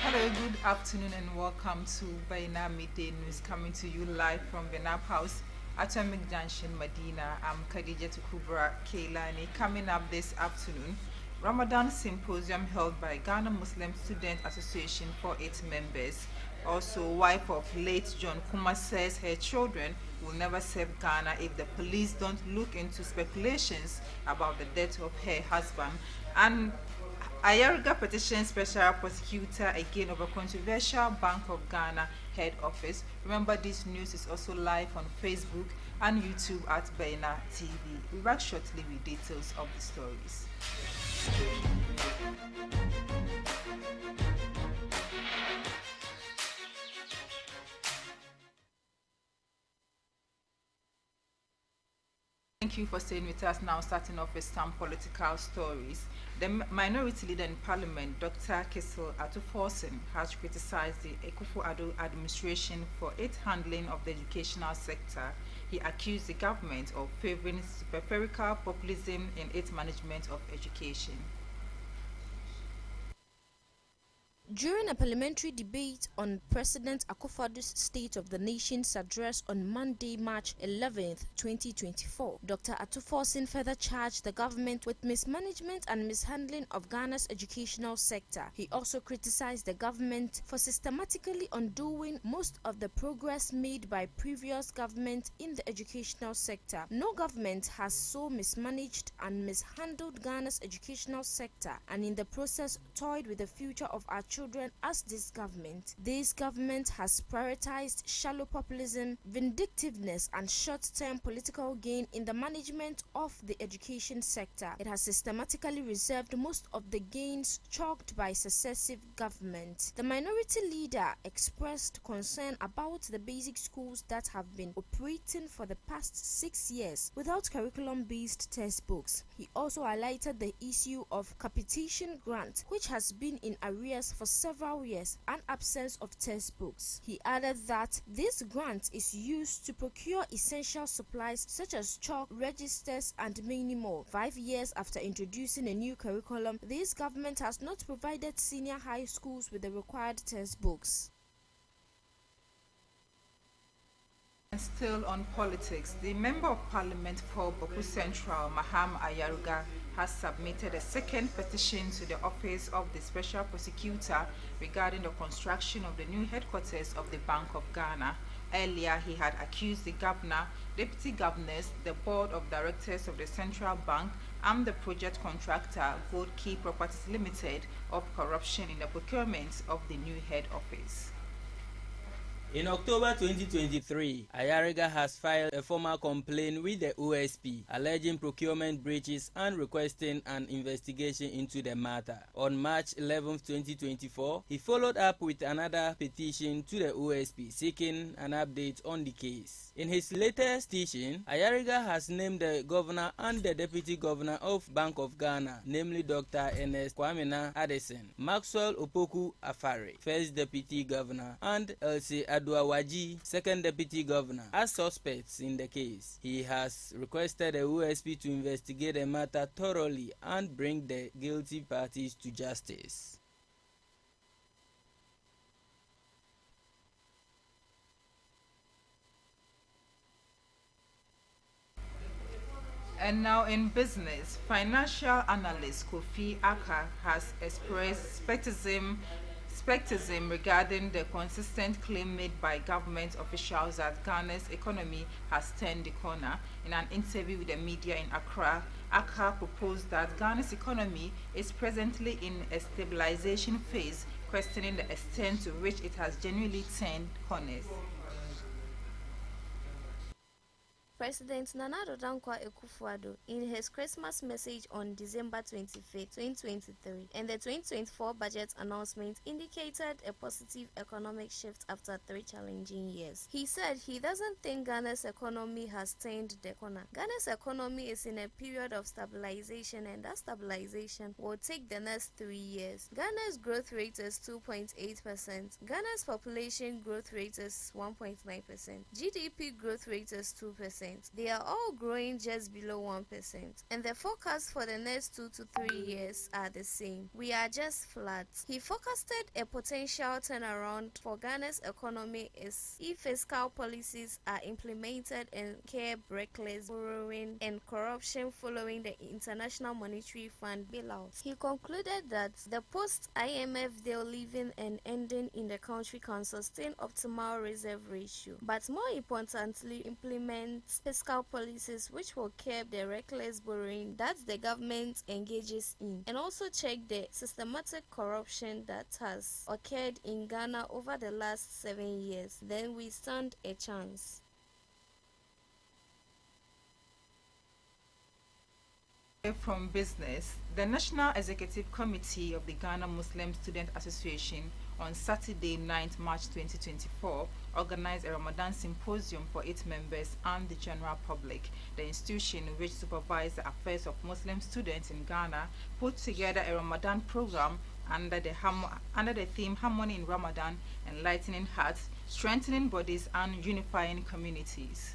Hello, good afternoon, and welcome to Baina Midday News, coming to you live from Benap House, Atomic Junction, Medina. I'm Khadija Kubra Keilani. Coming up this afternoon, Ramadan Symposium held by Ghana Muslim Student Association for its members. Also, wife of late John Kuma says her children will never serve Ghana if the police don't look into speculations about the death of her husband. And Ayaruga petition special prosecutor again over controversial Bank of Ghana head office. Remember, this news is also live on Facebook and YouTube at Baina TV. We'll back shortly with details of the stories. Thank you for staying with us. Now, starting off with some political stories. The minority leader in Parliament, Dr. Kessel Atuforsen, has criticized the Akufo-Addo administration for its handling of the educational sector. He accused the government of favoring superficial populism in its management of education. During a parliamentary debate on President Akufo-Addo's State of the Nation's address on Monday, March 11, 2024, Dr. Atuforsen further charged the government with mismanagement and mishandling of Ghana's educational sector. He also criticized the government for systematically undoing most of the progress made by previous government in the educational sector. No government has so mismanaged and mishandled Ghana's educational sector and in the process toyed with the future of our children as this government. This government has prioritized shallow populism, vindictiveness, and short-term political gain in the management of the education sector. It has systematically reserved most of the gains chalked by successive governments. The minority leader expressed concern about the basic schools that have been operating for the past 6 years without curriculum-based textbooks. He also highlighted the issue of capitation grant, which has been in arrears for several years, and absence of textbooks. He added that this grant is used to procure essential supplies such as chalk, registers, and many more. 5 years after introducing a new curriculum, this government has not provided senior high schools with the required textbooks. And still on politics, the Member of Parliament for Boku Central, Maham Ayaruga, has submitted a second petition to the Office of the Special Prosecutor regarding the construction of the new headquarters of the Bank of Ghana. Earlier, he had accused the governor, deputy governors, the board of directors of the central bank, and the project contractor, Gold Key Properties Limited, of corruption in the procurement of the new head office. In October 2023, Ayariga has filed a formal complaint with the OSP alleging procurement breaches and requesting an investigation into the matter. On March 11, 2024, he followed up with another petition to the OSP seeking an update on the case. In his latest petition, Ayariga has named the governor and the deputy governor of Bank of Ghana, namely Dr. Ernest Kwamina Addison, Maxwell Opoku Afare, first deputy governor, and Elsie Aduawaji, second deputy governor, as suspects in the case. He has requested the OSP to investigate the matter thoroughly and bring the guilty parties to justice. And now in business, financial analyst Kofi Aka has expressed skepticism regarding the consistent claim made by government officials that Ghana's economy has turned the corner. In an interview with the media in Accra, Aka proposed that Ghana's economy is presently in a stabilization phase, questioning the extent to which it has genuinely turned corners. President Nana Addo Dankwa Akufo-Addo, in his Christmas message on December 25, 2023, and the 2024 budget announcement indicated a positive economic shift after 3 challenging years. He said he doesn't think Ghana's economy has turned the corner. Ghana's economy is in a period of stabilization, and that stabilization will take the next 3 years. Ghana's growth rate is 2.8%. Ghana's population growth rate is 1.9%. GDP growth rate is 2%. They are all growing just below 1%, and the forecast for the next 2 to 3 years are the same. We are just flat. He forecasted a potential turnaround for Ghana's economy is if fiscal policies are implemented and curb reckless borrowing and corruption following the International Monetary Fund bailout. He concluded that the post-IMF deal leaving and ending in the country can sustain optimal reserve ratio, but more importantly, implement fiscal policies which will curb the reckless borrowing that the government engages in, and also check the systematic corruption that has occurred in Ghana over the last 7 years. Then we stand a chance. From business, the National Executive Committee of the Ghana Muslim Student Association on Saturday, 9th March 2024, organized a Ramadan symposium for its members and the general public. The institution, which supervises the affairs of Muslim students in Ghana, put together a Ramadan program under the theme Harmony in Ramadan, Enlightening Hearts, Strengthening Bodies and Unifying Communities.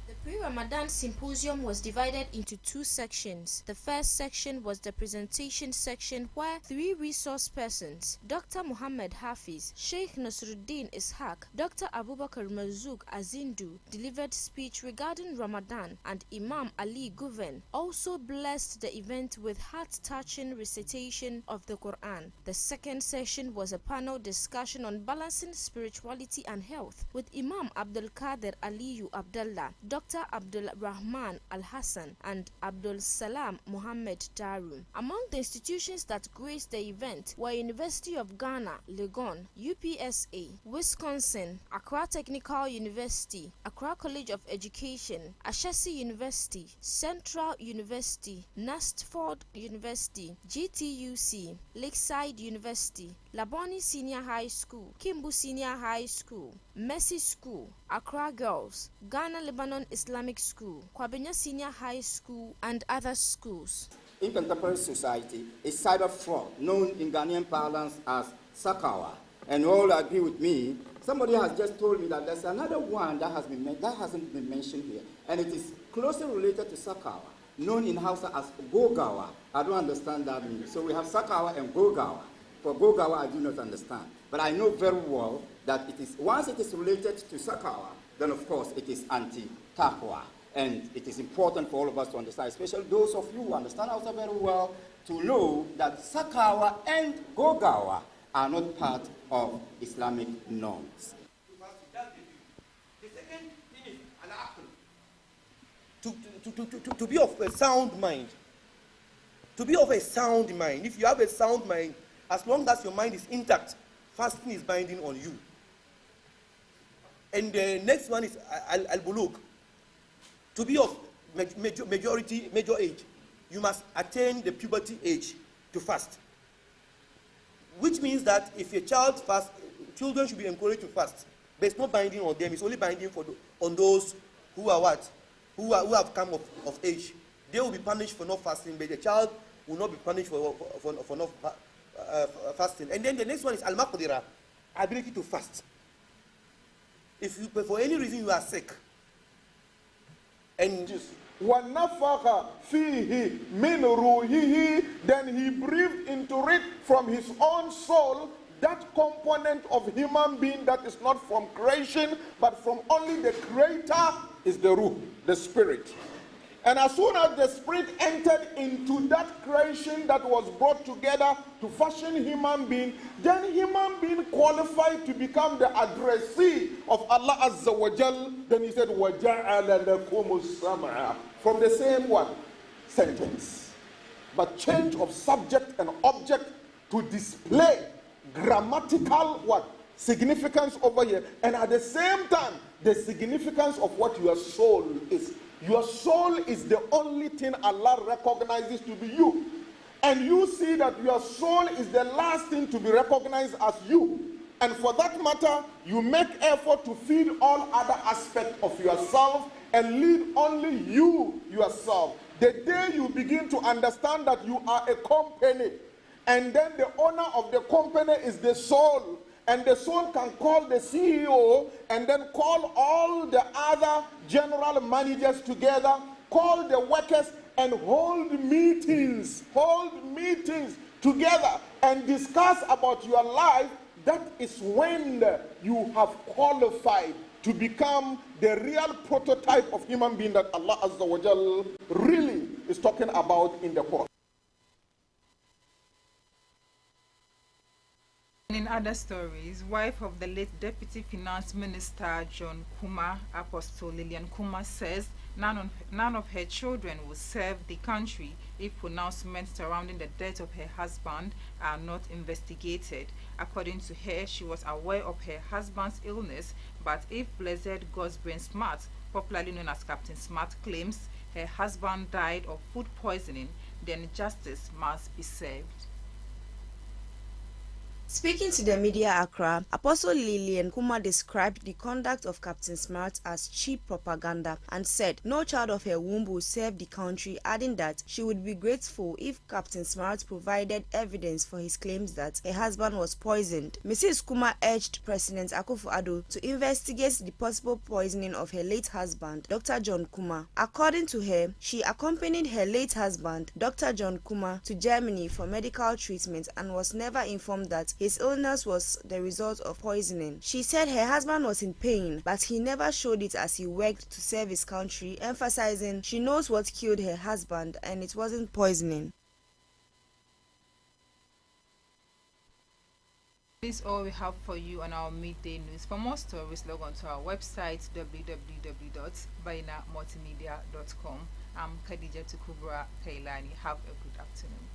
The pre-Ramadan symposium was divided into 2 sections. The first section was the presentation section, where 3 resource persons, Dr. Muhammad Hafiz, Sheikh Nasruddin Ishaq, Dr. Abubakar Marzouk Azindu, delivered speech regarding Ramadan, and Imam Ali Guven also blessed the event with heart-touching recitation of the Quran. The second session was a panel discussion on balancing spirituality and health with Imam Abdul Qadir Aliyu Abdullah, Dr. Abdul Rahman Al-Hassan, and Abdul Salam Muhammad Daru. Among the institutions that graced the event were University of Ghana, Legon, UPSA, Wisconsin, Accra Technical University, Accra College of Education, Ashesi University, Central University, Nastford University, GTUC, Lakeside University, Laboni Senior High School, Kimbu Senior High School, Mercy School, Accra Girls, Ghana Lebanon Islamic School, Kwabena Senior High School, and other schools. In contemporary society, a cyber fraud known in Ghanaian parlance as Sakawa, and all agree with me. Somebody has just told me that there's another one that hasn't been mentioned here, and it is closely related to Sakawa, known in Hausa as Gogawa. I don't understand that meaning. So we have Sakawa and Gogawa. For Gogawa, I do not understand. But I know very well that it is, once it is related to Sakawa, then of course it is anti-Takwa. And it is important for all of us to understand, especially those of you who understand Hausa very well, to know that Sakawa and Gogawa are not part of Islamic norms. The second thing is to be of a sound mind. To be of a sound mind. If you have a sound mind, as long as your mind is intact, fasting is binding on you. And the next one is al-bulugh. To be of major age, you must attain the puberty age to fast. Which means that if a child fasts, children should be encouraged to fast. But it's not binding on them, it's only binding on those who are what? Who have come of age. They will be punished for not fasting, but the child will not be punished for not fasting. And then the next one is al-maqdira, ability to fast. If you, for any reason you are sick, and وَنَفَخَ فِيهِ مِنْ رُوحِهِ, then he breathed into it from his own soul that component of human being that is not from creation, but from only the creator is the ruh, the spirit. And as soon as the spirit entered into that creation that was brought together to fashion human being, then human being qualified to become the addressee of Allah Azza wa Jal. Then he said, وَجَعَلَ لَكُمُ السَّمْعَ, from the same what? Sentence. But change of subject and object to display grammatical what? Significance over here. And at the same time, the significance of what your soul is. Your soul is the only thing Allah recognizes to be you. And you see that your soul is the last thing to be recognized as you. And for that matter, you make effort to feed all other aspects of yourself and lead only you yourself. The day you begin to understand that you are a company, and then the owner of the company is the soul, and the soul can call the CEO and then call all the other general managers together, call the workers and hold meetings together and discuss about your life. That is when you have qualified to become the real prototype of human being that Allah Azza wa Jal really is talking about in the Quran. In other stories, wife of the late Deputy Finance Minister John Kumah, Apostle Lillian Kumah, says none of her children will serve the country if pronouncements surrounding the death of her husband are not investigated. According to her, she was aware of her husband's illness, but if Blessed Gosbrain Smart, popularly known as Captain Smart, claims her husband died of food poisoning, then justice must be served. Speaking to the media Accra, Apostle Lillian Kumah described the conduct of Captain Smart as cheap propaganda and said no child of her womb will serve the country, adding that she would be grateful if Captain Smart provided evidence for his claims that her husband was poisoned. Mrs. Kumah urged President Akufo-Addo to investigate the possible poisoning of her late husband, Dr. John Kumah. According to her, she accompanied her late husband, Dr. John Kumah, to Germany for medical treatment and was never informed that his illness was the result of poisoning. She said her husband was in pain, but he never showed it as he worked to serve his country, emphasizing she knows what killed her husband and it wasn't poisoning. This is all we have for you on our midday news. For more stories, log on to our website www.bainamultimedia.com. I'm Khadija Tukubra Kailani. Have a good afternoon.